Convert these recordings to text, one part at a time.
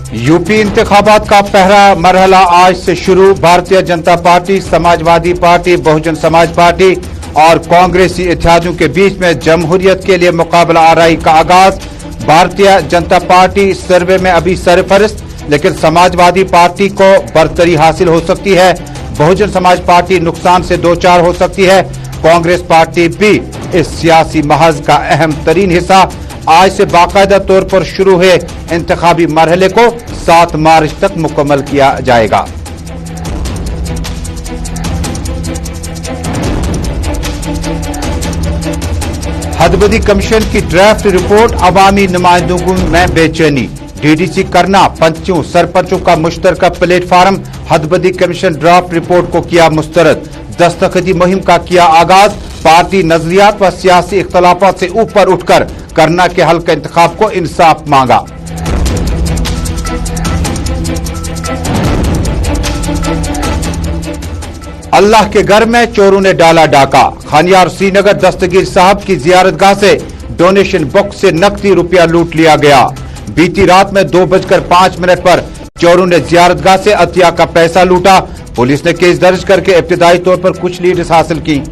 UP इंतखाबात का पहला मरहला आज से शुरू। Bharatiya Janata party, Samajwadi party, Bahujan Samaj party और कांग्रेसी इत्यादियों के बीच में जमहूरियत के लिए मुकाबला आराई का आगाज। भारतीय जनता पार्टी सर्वे में अभी सरफहरिस्त, लेकिन समाजवादी पार्टी को बरतरी हासिल हो सकती है। बहुजन समाज पार्टी नुकसान से दो चार हो सकती है। कांग्रेस पार्टी भी इस सियासी महज का अहम तरीन हिस्सा। आज से बाकायदा तौर पर शुरू हुए इंतखाबी मरहले को 7 मार्च तक मुकम्मल किया जाएगा। हदबदी कमीशन की ड्राफ्ट रिपोर्ट, अवामी नुमाइंदों में बेचैनी। डीडीसी करना पंचों सरपंचों का मुश्तरका प्लेटफार्म। हदबदी कमीशन ड्राफ्ट रिपोर्ट को किया मुस्तरद। दस्तखती मुहिम का किया आगाज। पार्टी नजरियात व सियासी इख्तलाफात से ऊपर उठकर करना के हल्का इंतखाब को इंसाफ मांगा। अल्लाह के घर में चोरों ने डाला डाका। खानियार श्रीनगर दस्तगीर साहब की जियारतगाह से डोनेशन बॉक्स से नकदी रुपया लूट लिया गया। बीती रात में 2:05 पर चोरों ने जियारतगाह से अतिया का पैसा लूटा। पुलिस ने केस दर्ज करके इब्तिदाई तौर पर कुछ लीड्स हासिल की।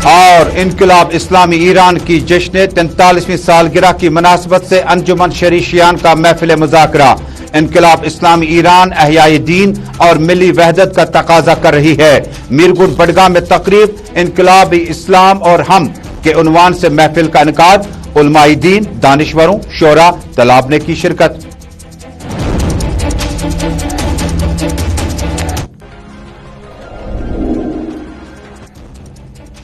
और इनकलाब इस्लामी ईरान की जश्न 43वीं सालगिरह की मुनासबत से अंजुमन शरीशियान का महफिल मुज़ाकरा। इनकलाब इस्लामी ईरान अहयाए दीन और मिली वहदत का तकाजा कर रही है। मीरगुड बडगाम में तकरीब इनकलाब इस्लाम और हम के उन्वान से महफिल का इनकाद। उलमाई दीन, दानिश्वरों, शोरा, तलाब ने की शिरकत।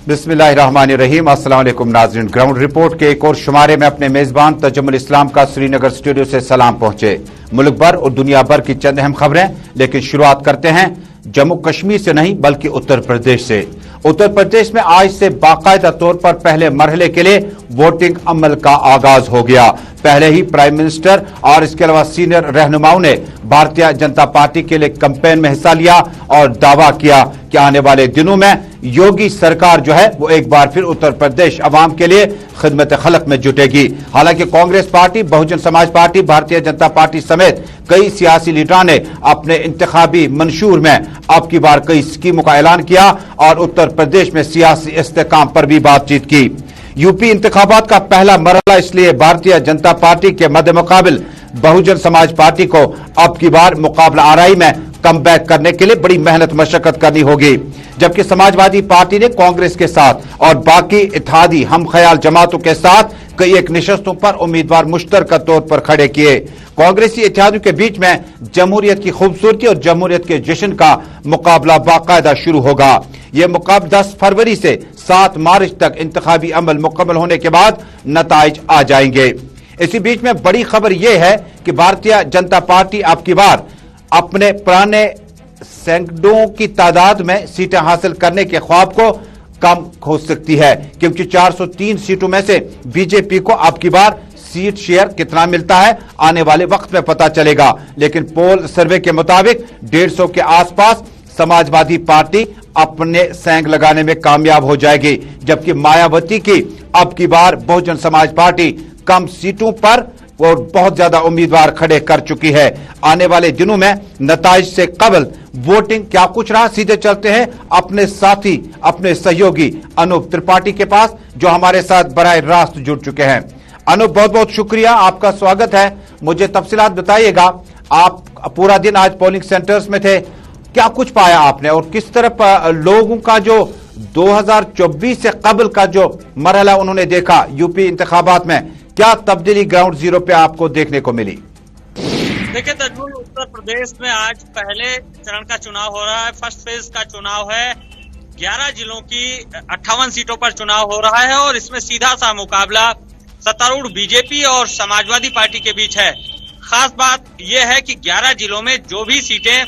बिस्मिल्लाहिर्रहमानिर्रहीम। अस्सलाम वालेकुम नाज़रीन। ग्राउंड रिपोर्ट के एक और शुमारे में अपने मेजबान तजम्मुल इस्लाम का श्रीनगर स्टूडियो से सलाम पहुंचे। मुल्क भर और दुनिया भर की चंद अहम खबरें, लेकिन शुरुआत करते हैं जम्मू कश्मीर से नहीं बल्कि उत्तर प्रदेश से। उत्तर प्रदेश में आज से बाकायदा तौर पर पहले मरहले के लिए वोटिंग अमल का आगाज हो गया। पहले ही प्राइम मिनिस्टर और इसके अलावा सीनियर रहनुमाओं ने भारतीय जनता पार्टी के लिए कैंपेन में हिस्सा लिया और दावा किया कि आने वाले दिनों में योगी सरकार जो है वो एक बार फिर उत्तर प्रदेश अवाम के लिए खिदमत खलक में जुटेगी। हालांकि Congress party, Bahujan Samaj party, Bharatiya Janata party समेत कई सियासी लीडरों ने अपने इंतखाबी मंशूर में अब की बार कई स्कीमों का ऐलान किया और उत्तर प्रदेश में सियासी इस्तेकाम पर भी बातचीत की। यूपी इंतखाबात का पहला मरहला इसलिए भारतीय जनता पार्टी के मद्देमुकाबिल बहुजन समाज पार्टी को अब की बार मुकाबला आराई में कम बैक करने के लिए बड़ी मेहनत मशक्कत करनी होगी। जबकि समाजवादी पार्टी ने कांग्रेस के साथ और बाकी इत्तेहादी हम ख्याल जमातों के साथ कई एक निशस्तों पर उम्मीदवार मुश्तरका तौर पर खड़े किए। कांग्रेसी इत्तेहादियों के बीच में जमहूरियत की खूबसूरती और जमहूरियत के जश्न का मुकाबला बाकायदा शुरू होगा। यह मुकाबला 10 फरवरी से 7 मार्च तक इंतखाबी अमल मुकम्मल होने के बाद नताइज आ जाएंगे। इसी बीच में बड़ी खबर यह है कि भारतीय जनता पार्टी अब की बार अपने पुराने सैकड़ों की तादाद में सीटें हासिल करने के ख्वाब को कम हो सकती है, क्योंकि 403 सीटों में से बीजेपी को अब की बार सीट शेयर कितना मिलता है आने वाले वक्त में पता चलेगा। लेकिन पोल सर्वे के मुताबिक 150 के आसपास समाजवादी पार्टी अपने सेंग लगाने में कामयाब हो जाएगी, जबकि मायावती की अब की बार बहुजन समाज पार्टी कम सीटों पर और बहुत ज्यादा उम्मीदवार खड़े कर चुकी है। आने वाले दिनों में नताइज से कबल वोटिंग क्या कुछ रहा, सीधे चलते हैं अपने साथी, अपने सहयोगी अनूप त्रिपाठी के पास, जो हमारे साथ बराह रास्त जुड़ चुके हैं। अनूप, बहुत बहुत शुक्रिया, आपका स्वागत है। मुझे तफसीलात बताइएगा, आप पूरा दिन आज पोलिंग सेंटर्स में थे, क्या कुछ पाया आपने और किस तरह लोगों का जो 2024 से कबल का जो मरहला उन्होंने देखा यूपी इंतखाबात में, क्या तब्दीली ग्राउंड जीरो पे आपको देखने को मिली? देखिए तजमुल, उत्तर प्रदेश में आज पहले चरण का चुनाव हो रहा है। फर्स्ट फेज का चुनाव है। 11 जिलों की 58 सीटों पर चुनाव हो रहा है और इसमें सीधा सा मुकाबला सत्तारूढ़ बीजेपी और समाजवादी पार्टी के बीच है। खास बात यह है कि 11 जिलों में जो भी सीटें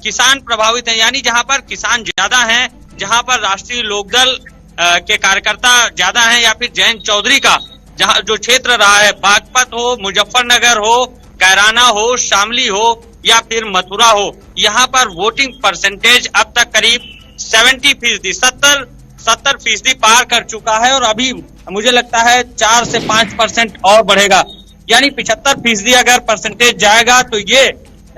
किसान प्रभावित हैं, यानी जहां पर किसान ज्यादा हैं, जहां पर राष्ट्रीय लोकदल के कार्यकर्ता ज्यादा हैं, या फिर जयंत चौधरी का जहां जो क्षेत्र रहा है, बागपत हो, मुजफ्फरनगर हो, कैराना हो, शामली हो या फिर मथुरा हो, यहाँ पर वोटिंग परसेंटेज अब तक करीब 70% 75% पार कर चुका है और अभी मुझे लगता है 4 से 5% और बढ़ेगा, यानी 75% अगर परसेंटेज जाएगा तो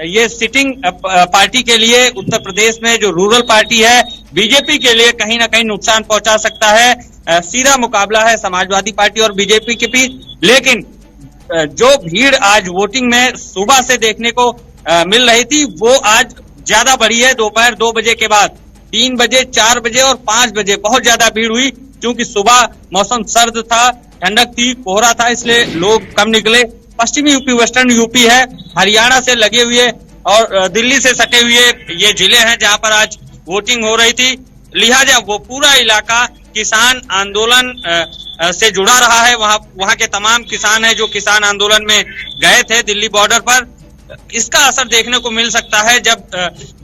ये सिटिंग पार्टी के लिए उत्तर प्रदेश में जो रूरल पार्टी है बीजेपी के लिए कहीं ना कहीं नुकसान पहुंचा सकता है। सीधा मुकाबला है समाजवादी पार्टी और बीजेपी के बीच, लेकिन जो भीड़ आज वोटिंग में सुबह से देखने को मिल रही थी वो आज ज्यादा बढ़ी है। दोपहर 2 बजे के बाद 3 बजे, 4 बजे और 5 बजे बहुत ज्यादा भीड़ हुई, क्योंकि सुबह मौसम सर्द था, ठंडक थी, कोहरा था, इसलिए लोग कम निकले। पश्चिमी यूपी, वेस्टर्न यूपी है, हरियाणा से लगे हुए और दिल्ली से सटे हुए ये जिले हैं जहां पर आज वोटिंग हो रही थी। लिहाजा वो पूरा इलाका किसान आंदोलन से जुड़ा रहा है। वहां के तमाम किसान हैं जो किसान आंदोलन में गए थे दिल्ली बॉर्डर पर। इसका असर देखने को मिल सकता है जब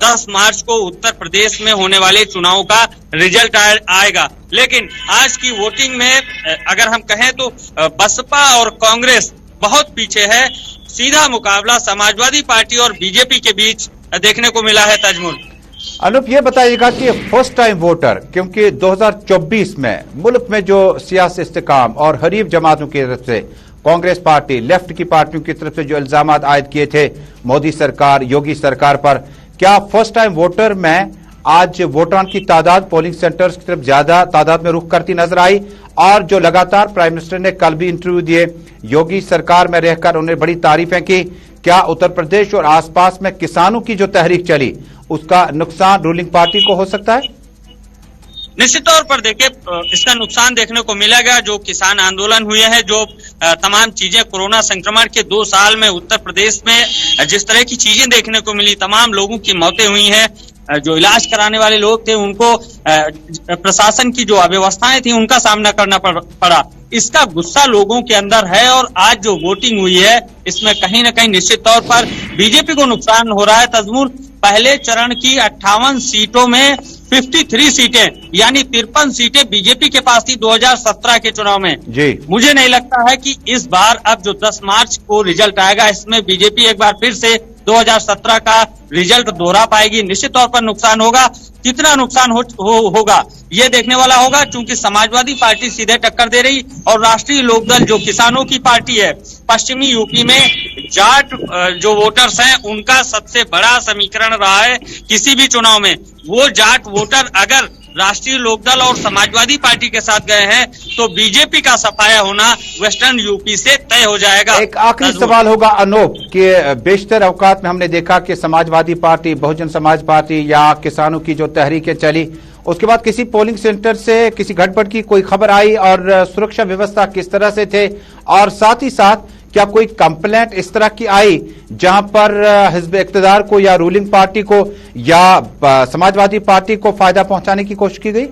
10 मार्च को उत्तर प्रदेश में होने वाले चुनाव का रिजल्ट आएगा। लेकिन आज की वोटिंग में अगर हम कहें तो बसपा और कांग्रेस बहुत पीछे है। सीधा मुकाबला समाजवादी पार्टी और बीजेपी के बीच देखने को मिला है। तजमुल, अनूप, ये बताइएगा कि फर्स्ट टाइम वोटर, क्योंकि 2024 में मुल्क में जो सियासी इस्तेकाम और हरीफ जमातों की तरफ से कांग्रेस पार्टी, लेफ्ट की पार्टियों की तरफ से जो इल्जाम आयद किए थे मोदी सरकार, योगी सरकार पर, क्या फर्स्ट टाइम वोटर में आज वोटरों की तादाद पोलिंग सेंटर्स की तरफ ज्यादा तादाद में रुख करती नजर आई? और जो लगातार प्राइम मिनिस्टर ने कल भी इंटरव्यू दिए, योगी सरकार में रहकर उन्हें बड़ी तारीफें की, क्या उत्तर प्रदेश और आसपास में किसानों की जो तहरीक चली उसका नुकसान रूलिंग पार्टी को हो सकता है? निश्चित तौर पर देखिए, इसका नुकसान देखने को मिलेगा। जो किसान आंदोलन हुए हैं, जो तमाम चीजें कोरोना संक्रमण के 2 साल में उत्तर प्रदेश में जिस तरह की चीजें देखने को मिली, तमाम लोगों की मौतें हुई हैं, जो इलाज कराने वाले लोग थे उनको प्रशासन की जो अव्यवस्थाएं थी उनका सामना करना पड़ा। इसका गुस्सा लोगों के अंदर है और आज जो वोटिंग हुई है इसमें कहीं ना कहीं निश्चित तौर पर बीजेपी को नुकसान हो रहा है। तजमुल, पहले चरण की 58 सीटों में 53 सीटें यानी 53 सीटें बीजेपी के पास थी 2017 के चुनाव में जी। मुझे नहीं लगता है कि इस बार अब जो 10 मार्च को रिजल्ट आएगा इसमें बीजेपी एक बार फिर से 2017 का रिजल्ट दोहरा पाएगी। निश्चित तौर पर नुकसान होगा। कितना नुकसान होगा ये देखने वाला होगा, क्योंकि समाजवादी पार्टी सीधे टक्कर दे रही और राष्ट्रीय लोकदल जो किसानों की पार्टी है, पश्चिमी यूपी में जाट जो वोटर्स हैं उनका सबसे बड़ा समीकरण रहा है किसी भी चुनाव में। वो जाट वोटर अगर राष्ट्रीय लोकदल और समाजवादी पार्टी के साथ गए हैं तो बीजेपी का सफाया होना वेस्टर्न यूपी से तय हो जाएगा। एक आखिरी सवाल होगा अनूप, कि बेशतर अवकात में हमने देखा कि समाजवादी पार्टी, बहुजन समाज पार्टी या किसानों की जो तहरीकें चली, उसके बाद किसी पोलिंग सेंटर से किसी गड़बड़ की कोई खबर आई और सुरक्षा व्यवस्था किस तरह से थे, और साथ ही साथ क्या कोई कंप्लेंट इस तरह की आई जहां पर हिज़्ब इक़्तिदार को या रूलिंग पार्टी को या समाजवादी पार्टी को फायदा पहुंचाने की कोशिश की गई?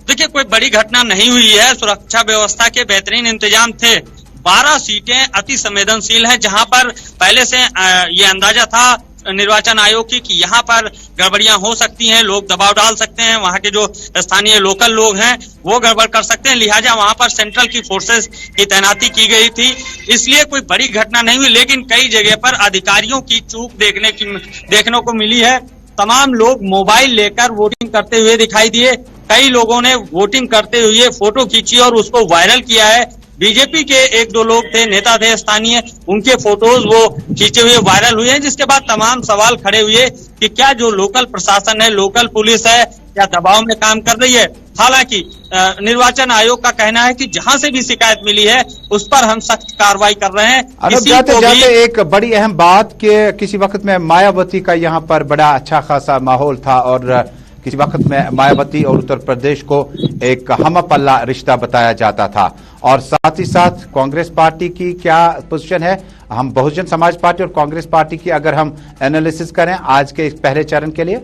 देखिए, कोई बड़ी घटना नहीं हुई है। सुरक्षा व्यवस्था के बेहतरीन इंतजाम थे। 12 सीटें अति संवेदनशील हैं जहां पर पहले से ये अंदाजा था निर्वाचन आयोग की कि यहाँ पर गड़बड़ियां हो सकती हैं, लोग दबाव डाल सकते हैं, वहां के जो स्थानीय लोकल लोग हैं वो गड़बड़ कर सकते हैं। लिहाजा वहां पर सेंट्रल की फोर्सेस की तैनाती की गई थी, इसलिए कोई बड़ी घटना नहीं हुई। लेकिन कई जगह पर अधिकारियों की चूक देखने को मिली है। तमाम लोग मोबाइल लेकर वोटिंग करते हुए दिखाई दिए। कई लोगों ने वोटिंग करते हुए फोटो खींची और उसको वायरल किया है। बीजेपी के 1-2 लोग थे, नेता थे स्थानीय, उनके फोटोज वो खींचे हुए वायरल हुए हैं, जिसके बाद तमाम सवाल खड़े हुए कि क्या जो लोकल प्रशासन है, लोकल पुलिस है, क्या दबाव में काम कर रही है। हालांकि निर्वाचन आयोग का कहना है कि जहां से भी शिकायत मिली है उस पर हम सख्त कार्रवाई कर रहे हैं। जाते एक बड़ी अहम बात कि किसी वक्त में मायावती का यहाँ पर बड़ा अच्छा खासा माहौल था और किसी वक्त में मायावती और उत्तर प्रदेश को एक हमपल्ला रिश्ता बताया जाता था, और साथ ही साथ कांग्रेस पार्टी की क्या पोजीशन है? हम बहुजन समाज पार्टी और कांग्रेस पार्टी की अगर हम एनालिसिस करें आज के पहले चरण के लिए,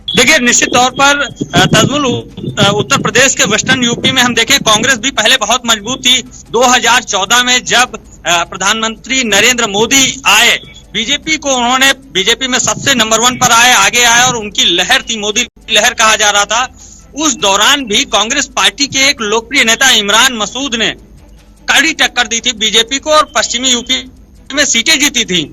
देखिए निश्चित तौर पर तजमुल उत्तर प्रदेश के वेस्टर्न यूपी में हम देखें कांग्रेस भी पहले बहुत मजबूत थी। 2014 में जब प्रधानमंत्री नरेंद्र मोदी आए, बीजेपी को उन्होंने बीजेपी में सबसे नंबर 1 पर आगे आए और उनकी लहर थी, मोदी लहर कहा जा रहा था। उस दौरान भी कांग्रेस पार्टी के एक लोकप्रिय नेता इमरान मसूद ने कड़ी टक्कर दी थी बीजेपी को और पश्चिमी यूपी में सीटें जीती थी।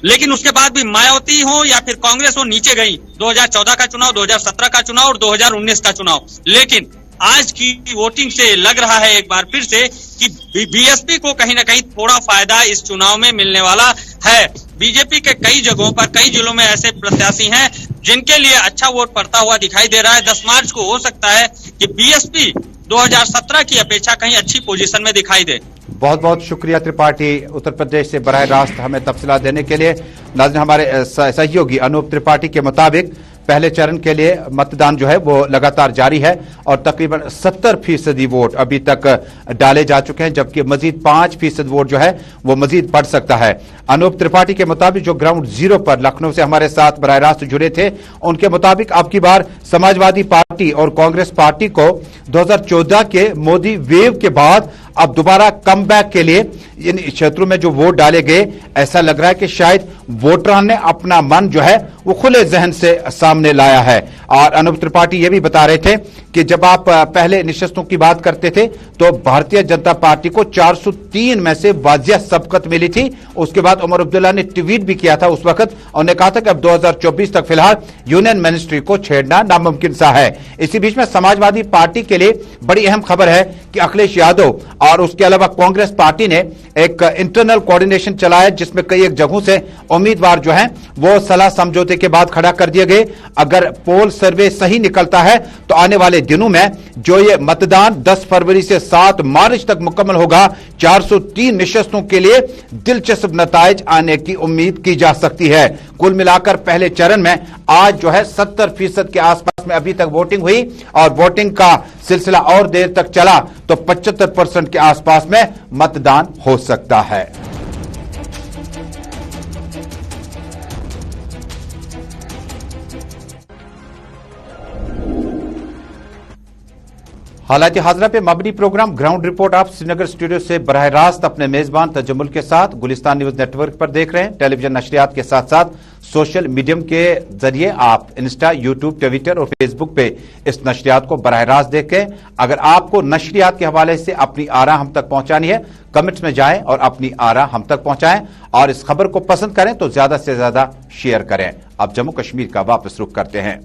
लेकिन उसके बाद भी मायावती हो या फिर कांग्रेस हो नीचे गई। 2014 का चुनाव, 2017 का चुनाव और 2019 का चुनाव। लेकिन आज की वोटिंग से लग रहा है एक बार फिर से कि बीएसपी को कहीं ना कहीं थोड़ा फायदा इस चुनाव में मिलने वाला है। बीजेपी के कई जगहों पर, कई जिलों में ऐसे प्रत्याशी हैं जिनके लिए अच्छा वोट पड़ता हुआ दिखाई दे रहा है। 10 मार्च को हो सकता है कि बीएसपी 2017 की अपेक्षा कहीं अच्छी पोजीशन में दिखाई दे। बहुत बहुत शुक्रिया त्रिपाठी, उत्तर प्रदेश से बराह रास्त हमें तफसीलात देने के लिए। नाज़रीन, हमारे सहयोगी अनूप त्रिपाठी के मुताबिक पहले चरण के लिए मतदान जो है वो लगातार जारी है और तकरीबन 70% वोट अभी तक डाले जा चुके हैं, जबकि मजीद 5% वोट जो है वो मजीद बढ़ सकता है। अनूप त्रिपाठी के मुताबिक जो ग्राउंड जीरो पर लखनऊ से हमारे साथ बराह रास्त जुड़े थे, उनके मुताबिक अब की बार समाजवादी पार्टी और कांग्रेस पार्टी को 2014 के मोदी वेव के बाद अब दोबारा कम बैक के लिए इन क्षेत्रों में जो वोट डाले गए, ऐसा लग रहा है कि शायद वोटरों ने अपना मन जो है वो खुले जहन से सामने लाया है। और अनूप त्रिपाठी ये भी बता रहे थे कि जब आप पहले निशस्तों की बात करते थे तो भारतीय जनता पार्टी को 403 में से वाजिया सबकत मिली थी। उसके बाद उमर अब्दुल्ला ने ट्वीट भी किया था उस वक्त, उन्होंने कहा था कि अब 2024 तक फिलहाल यूनियन मिनिस्ट्री को छेड़ना नामुमकिन सा है। इसी बीच में समाजवादी पार्टी के लिए बड़ी अहम खबर है कि अखिलेश यादव और उसके अलावा कांग्रेस पार्टी ने एक इंटरनल कोऑर्डिनेशन चलाया, जिसमें कई एक जगहों से उम्मीदवार जो हैं वो सलाह समझौते के बाद खड़ा कर दिए गए। अगर पोल सर्वे सही निकलता है तो आने वाले दिनों में जो ये मतदान 10 फरवरी से 7 मार्च तक मुकम्मल होगा, 403 निशस्तों के लिए दिलचस्प नताइज आने की उम्मीद की जा सकती है। कुल मिलाकर पहले चरण में आज जो है 70% के आसपास में अभी तक वोटिंग हुई और वोटिंग का सिलसिला और देर तक चला तो 75% के आसपास में मतदान हो सकता है। हालांकि हाजरा पे मबनी प्रोग्राम ग्राउंड रिपोर्ट आप श्रीनगर स्टूडियो से बराह रास्त अपने मेजबान तजम्मुल के साथ गुलिस्तान न्यूज नेटवर्क पर देख रहे हैं। टेलीविजन नशरियात के साथ साथ सोशल मीडियम के जरिए आप इंस्टा, यूट्यूब, ट्विटर और फेसबुक पे इस नशरियात को बराह रास्त देखें। अगर आपको नशरियात के हवाले से अपनी आरा हम तक पहुंचानी है, कमेंट्स में जाएं और अपनी आरा हम तक पहुंचाएं और इस खबर को पसंद करें तो ज्यादा से ज्यादा शेयर करें। अब जम्मू कश्मीर का वापस रुख करते हैं।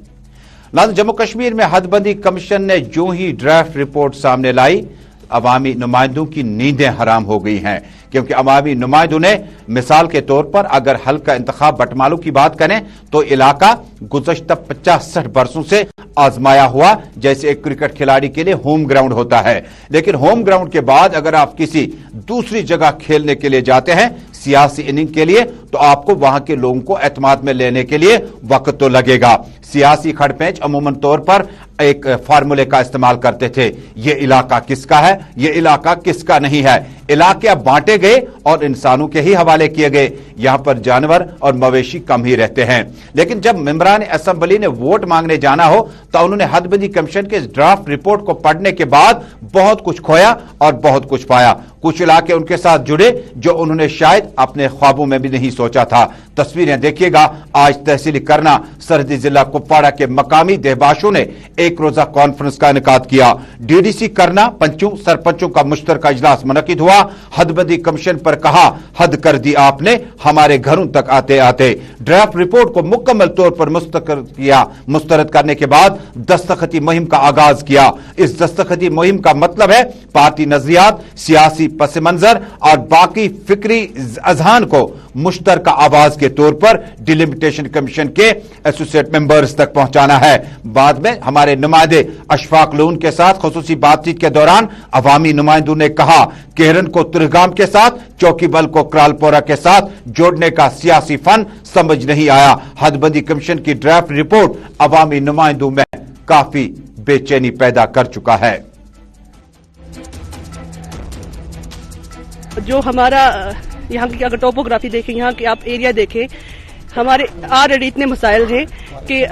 जम्मू कश्मीर में हदबंदी कमीशन ने जो ही ड्राफ्ट रिपोर्ट सामने लाई, अवामी नुमाइंदों की नींदें हराम हो गई हैं, क्योंकि अवामी नुमाइंदों ने मिसाल के तौर पर अगर हल्का इंतखाब बटमालू की बात करें तो इलाका गुज़श्ता 50-60 बरसों से आजमाया हुआ जैसे एक क्रिकेट खिलाड़ी के लिए होम ग्राउंड होता है। लेकिन होम ग्राउंड के बाद अगर आप किसी दूसरी जगह खेलने के लिए जाते हैं सियासी इनिंग के लिए, तो आपको वहां के लोगों को एतमाद में लेने के लिए वक्त तो लगेगा। सियासी खड़पेंच अमूमन तौर पर एक फार्मूले का इस्तेमाल करते थे, ये इलाका किसका है, ये इलाका किसका नहीं है। इलाके अब बांटे गए और इंसानों के ही हवाले किए गए। यहां पर जानवर और मवेशी कम ही रहते हैं। लेकिन जब मेंबरान असेंबली ने वोट मांगने जाना हो तो उन्होंने हदबंदी कमीशन के ड्राफ्ट रिपोर्ट को पढ़ने के बाद बहुत कुछ खोया और बहुत कुछ पाया। कुछ इलाके उनके साथ जुड़े जो उन्होंने शायद अपने ख्वाबों में भी नहीं सोचा था। तस्वीरें देखिएगा। आज तहसील करना सरहदी जिला कुपवाड़ा के मकामी देहबाशों ने एक रोजा कॉन्फ्रेंस का इनेकाद किया। डीडीसी करना पंचों सरपंचों का मुश्तरका इजलास मुनक्किद हुआ। हदबंदी कमीशन पर कहा, हद कर दी आपने हमारे घरों तक आते आते। ड्राफ्ट रिपोर्ट को मुकम्मल तौर पर मुस्तरद करने के बाद दस्तखती मुहिम का आगाज किया। इस दस्तखती मुहिम का मतलब है पार्टी नजरियात, सियासी पस मंजर और बाकी फिक्री अजहान को मुश्तरका आवाज के तौर पर डिलिमिटेशन कमीशन के एसोसिएट मेंबर्स तक पहुंचाना है। बाद में हमारे नुमाइंदे अशफाक लोन के साथ खुसूसी बातचीत के दौरान अवामी नुमाइंदों ने कहा, केरन को तुरगाम के साथ, चौकी बल को क्रालपोरा के साथ जोड़ने का सियासी फन समझ नहीं आया। हदबंदी कमीशन की ड्राफ्ट रिपोर्ट अवामी नुमाइंदों में काफी बेचैनी पैदा कर चुका है। जो हमारा यहाँ की अगर टोपोग्राफी देखें, यहाँ की आप एरिया देखें, हमारे ऑलरेडी इतने मसाइल हैं कि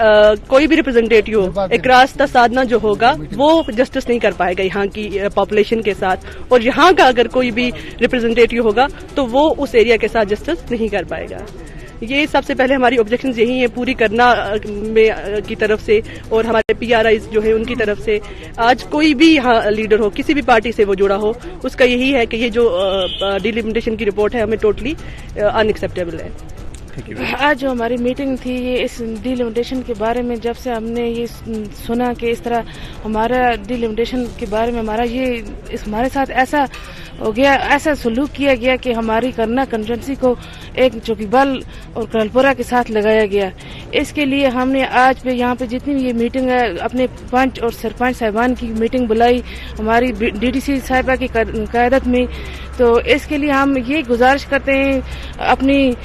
कोई भी रिप्रेजेंटेटिव एक रास्ता साधना जो होगा वो जस्टिस नहीं कर पाएगा यहाँ की पॉपुलेशन के साथ, और यहाँ का अगर कोई भी रिप्रेजेंटेटिव होगा तो वो उस एरिया के साथ जस्टिस नहीं कर पाएगा। ये सबसे पहले हमारी ऑब्जेक्शंस यही है पूरी करना में की तरफ से और हमारे पीआरआईज जो है उनकी तरफ से। आज कोई भी यहाँ लीडर हो, किसी भी पार्टी से वो जुड़ा हो, उसका यही है कि ये जो डिलिमिटेशन की रिपोर्ट है हमें टोटली अनएक्सेप्टेबल है। आज जो हमारी मीटिंग थी ये इस डिलिमिटेशन के बारे में, जब से हमने ये सुना कि इस तरह हमारा डिलिमिटेशन के बारे में हमारे साथ ऐसा हो गया, ऐसा सलूक किया गया कि हमारी करना कंस्टिट्यूंसी को एक चौकीबल और करलपुरा के साथ लगाया गया। इसके लिए हमने आज पे यहाँ पे जितनी भी ये मीटिंग है अपने पंच और सरपंच साहिबान की मीटिंग बुलाई हमारी डीडीसी साहिबा की क़यादत में। तो इसके लिए हम ये गुजारिश करते हैं अपनी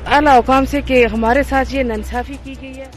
आला हुकाम से कि हमारे साथ ये नाइंसाफी की गई है।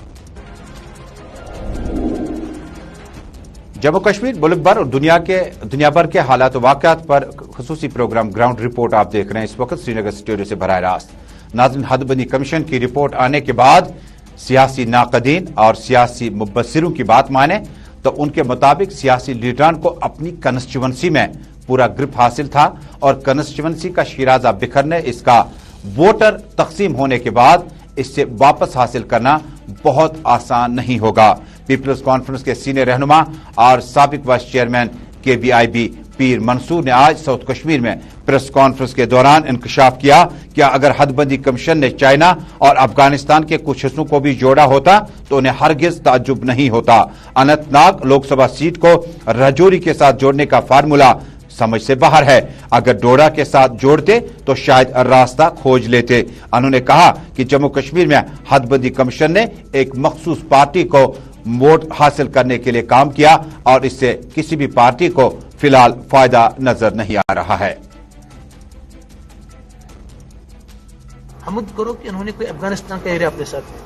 जम्मू कश्मीर, मुल्क भर और दुनिया भर के हालात वाक़यात पर खुसूसी प्रोग्राम ग्राउंड रिपोर्ट आप देख रहे हैं इस वक्त श्रीनगर स्टूडियो से बराह रास्त। नाज़रीन, हदबंदी कमीशन की रिपोर्ट आने के बाद सियासी नाक़दीन और सियासी मुबस्सिरों की बात माने तो उनके मुताबिक सियासी लीडरान को अपनी कंस्टिट्यूंसी में पूरा ग्रिप हासिल था और कंस्टिट्यूंसी का शिराजा बिखरने, इसका वोटर तकसीम होने के बाद इससे वापस हासिल करना बहुत आसान नहीं होगा। पीपल्स कॉन्फ्रेंस के सीनियर रहनुमा और साबिक वाइस चेयरमैन KVIB पीर मंसूर ने आज साउथ कश्मीर में प्रेस कॉन्फ्रेंस के दौरान इंकशाफ किया कि अगर हदबंदी कमीशन ने चाइना और अफगानिस्तान के कुछ हिस्सों को भी जोड़ा होता तो उन्हें हरगिज ताज्जुब नहीं होता। अनंतनाग लोकसभा सीट को राजौरी के साथ जोड़ने का फार्मूला समझ से बाहर है। अगर डोडा के साथ जोड़ते तो शायद रास्ता खोज लेते। उन्होंने कहा कि जम्मू कश्मीर में हदबंदी कमीशन ने एक मखसूस पार्टी को वोट हासिल करने के लिए काम किया और इससे किसी भी पार्टी को फिलहाल फायदा नजर नहीं आ रहा है। हमद करो कि उन्होंने कोई अफगानिस्तान का एरिया अपने साथ नहीं,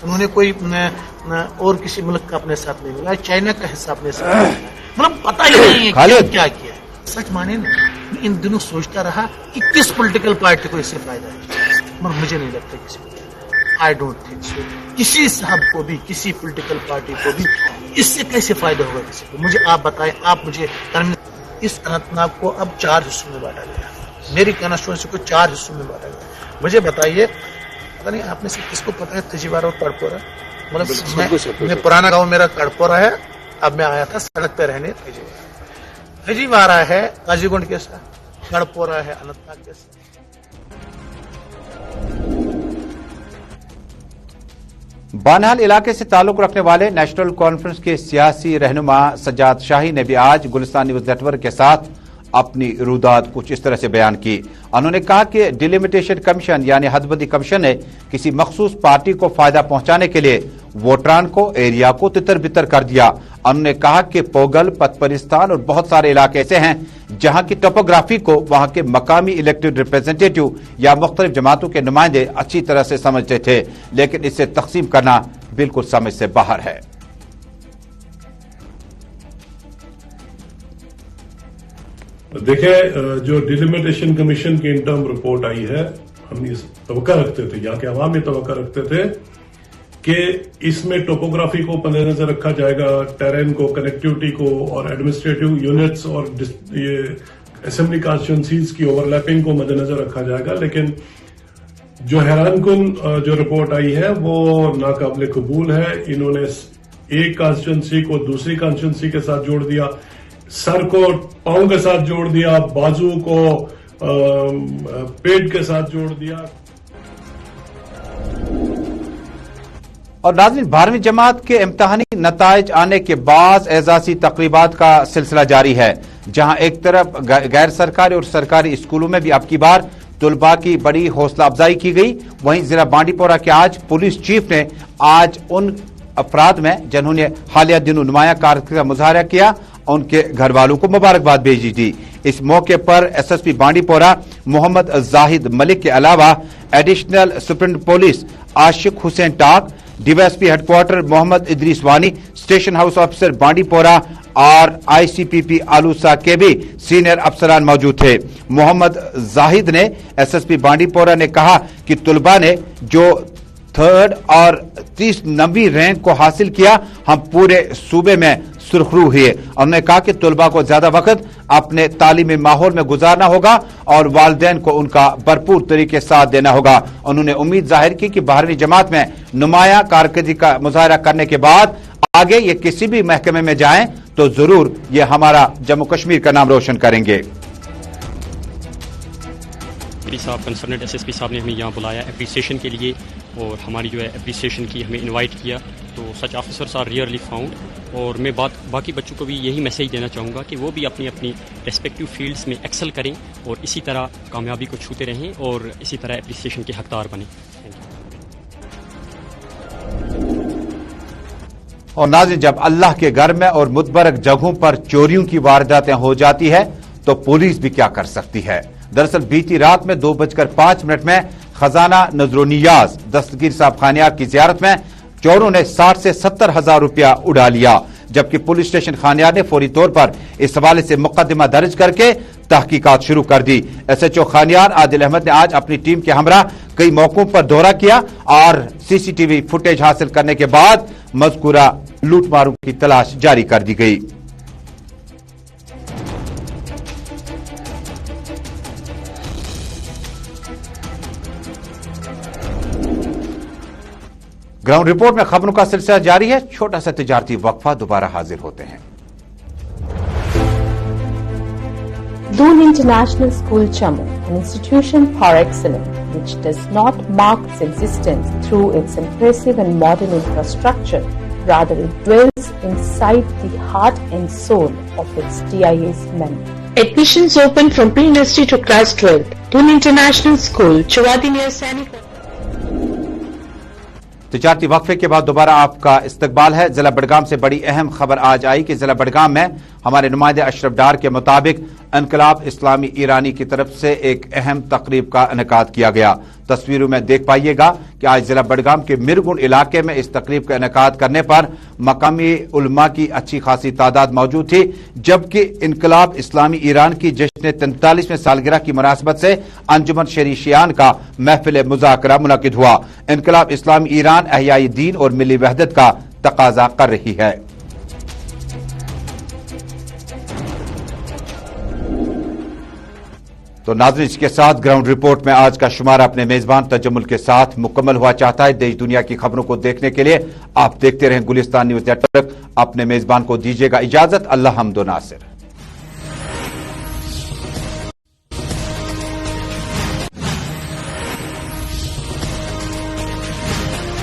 उन्होंने कोई और किसी मुल्क का अपने साथ नहीं मिला, चाइना का हिस्सा अपने साथ, मतलब पता ही नहीं है क्या किया। सच माने ना, इन दिनों सोचता रहा कि किस पॉलिटिकल पार्टी को इससे फायदा है, मगर मुझे नहीं लगता किसी को। आई डोंट थिंक सो किसी साहब को भी, किसी पॉलिटिकल पार्टी को भी इससे कैसे फायदा होगा किसी को। मुझे आप बताएं, आप मुझे इस अनंतनाग को अब 4 हिस्सों में बांटा गया, मेरी कंस्टिट्यूंसी को 4 हिस्सों में बांटा गया। मुझे बताइए, पता नहीं आप में से किसको पता है तजीवारा और कड़पोरा? मतलब मैं पुराना गांव मेरा कड़पोरा है, अब मैं आया था सड़क पे रहने तजीवारा है काजीगुंड के साथ, कड़पोरा है अनंतनाग के साथ। बानहाल इलाके से ताल्लुक रखने वाले नेशनल कॉन्फ्रेंस के सियासी रहनुमा सज्जाद शाही ने भी आज गुलिस्तान न्यूज नेटवर्क के साथ अपनी रुदात कुछ इस तरह से बयान की। उन्होंने कहा कि डिलिमिटेशन कमीशन यानी हदबंदी कमीशन ने किसी मखसूस पार्टी को फायदा पहुंचाने के लिए वोटरान को, एरिया को तितर बितर कर दिया। उन्होंने कहा कि पोगल, पतपरिस्तान और बहुत सारे इलाके ऐसे हैं जहां की टोपोग्राफी को वहां के मकामी इलेक्टेड रिप्रेजेंटेटिव या मुख्तलिफ जमातों के नुमाइंदे अच्छी तरह से समझते थे, लेकिन इसे तकसीम करना बिल्कुल समझ से बाहर है। देखिए, जो डिलिमिटेशन कमीशन की इंटर्म रिपोर्ट आई है, हम ये तवक्का रखते थे, यहाँ के अवाम ये तवक्का रखते थे कि इसमें टोपोग्राफी को मद्देनजर रखा जाएगा, टेरेन को, कनेक्टिविटी को और एडमिनिस्ट्रेटिव यूनिट्स और ये असेंबली कॉन्स्टिट्यूंसीज की ओवरलैपिंग को मद्देनजर रखा जाएगा। लेकिन जो हैरानकुन जो रिपोर्ट आई है वो नाकाबिले कबूल है। इन्होंने एक कॉन्स्टिट्यूंसी को दूसरी कॉन्स्टिट्यूंसी के साथ जोड़ दिया, सर को पांव के साथ जोड़ दिया, बाजू को पेट के साथ जोड़ दिया। और नाज़रीन, 12वीं जमात के इम्तिहानी नताइज आने के बाद एजाजी तकरीबात का सिलसिला जारी है, जहां एक तरफ गैर सरकारी और सरकारी स्कूलों में भी अब की बार तुलबा की बड़ी हौसला अफजाई की गई। वहीं जिला बांडीपोरा के आज पुलिस चीफ ने आज उन अफराद में जिन्होंने हालिया दिनों नुमाया कारकर्दगी का मुजाहरा किया, उनके घर वालों को मुबारकबाद भेजी थी। इस मौके पर SSP बांडीपोरा मोहम्मद जाहिद मलिक के अलावा एडिशनल सुप्रिंटेंडेंट पुलिस आशिक हुसैन टाक, DYSP हेडक्वार्टर मोहम्मद इदरीस वानी, स्टेशन हाउस ऑफिसर बांडीपोरा और ICPP आलूसा के भी सीनियर अफसरान मौजूद थे। मोहम्मद जाहिद ने SSP बांडीपोरा ने कहा कि तुलबा ने जो 3rd और 30 रैंक को हासिल किया, हम पूरे सूबे में सुरखरू हुए। उन्होंने कहा कि तुलबा को ज्यादा वक्त अपने तालीमी माहौल में गुजारना होगा और वालिदैन को उनका भरपूर तरीके से साथ देना होगा। उन्होंने उम्मीद जाहिर की कि 12वीं जमात में नुमाया कारकर्दगी का मुजाहरा करने के बाद आगे ये किसी भी महकमे में जाएं तो जरूर ये हमारा जम्मू कश्मीर का नाम रोशन करेंगे। मेरी साहब कंसर्नेड एसएसपी साहब ने हमें यहाँ बुलाया अप्रिसिएशन के लिए, और हमारी जो है अप्रिसिएशन की हमें इनवाइट किया। तो सच ऑफिसर्स आर रियरली फाउंड, और मैं बाकी बच्चों को भी यही मैसेज देना चाहूँगा कि वो भी अपनी अपनी रेस्पेक्टिव फील्ड्स में एक्सेल करें और इसी तरह कामयाबी को छूते रहें और इसी तरह अप्रिसिएशन के हकदार बने। और नाज़रीन, जब अल्लाह के घर में और मुतबरक जगहों पर चोरियों की वारदातें हो जाती है तो पुलिस भी क्या कर सकती है। दरअसल बीती रात में 2:05 में खजाना नजरोनियाज दस्तगीर साहब खानियार की जियारत में चोरों ने 60 से 70 हजार रुपया उड़ा लिया, जबकि पुलिस स्टेशन खानियार ने फौरी तौर पर इस हवाले से मुकदमा दर्ज करके तहकीकात शुरू कर दी। एसएचओ खानियार आदिल अहमद ने आज अपनी टीम के हमरा कई मौकों पर दौरा किया और सीसीटीवी फुटेज हासिल करने के बाद मज़कूरा लूटमारों की तलाश जारी कर दी गई। ग्राउंड रिपोर्ट में खबरों का सिलसिला जारी है। छोटा सा तिजारती वक्फा, दोबारा हाजिर होते हैं। Doon International School Jammu, an institution par excellence which does not mark its existence through its impressive and modern infrastructure, rather it dwells inside the heart and soul of its DIS members. Admissions open from pre-nursery to class 12. Doon International School, Chawadi near Sainik. तिजारती वक्फे के बाद दोबारा आपका इस्तकबाल है। जिला बडगाम से बड़ी अहम खबर आज आई कि जिला बडगाम में हमारे नुमाइंदे अशरफ डार के मुताबिक इनकलाब इस्लामी ईरानी की तरफ से एक अहम तकरीब का इनेकाद किया गया। तस्वीरों में देख पाइएगा कि आज जिला बडगाम के मिरगुंड इलाके में इस तकरीब का इनेकाद करने पर मकामी उलमा की अच्छी खासी तादाद मौजूद थी, जबकि इनकलाब इस्लामी ईरान की जश्न 43वें सालगिरह की मुनासबत से अंजुमन शेरी शियान का महफिल मुज़ाकरा मुनक़िद हुआ। इनकलाब इस्लामी ईरान अहयाई दीन और मिली वहदत का तकाजा कर रही है। तो नाज़रीन, इसके साथ ग्राउंड रिपोर्ट में आज का शुमारा अपने मेजबान तजम्मुल के साथ मुकम्मल हुआ चाहता है। देश दुनिया की खबरों को देखने के लिए आप देखते रहें गुलिस्तान न्यूज नेटवर्क। अपने मेजबान को दीजिएगा इजाजत। अल्लाह हम्दो नासिर।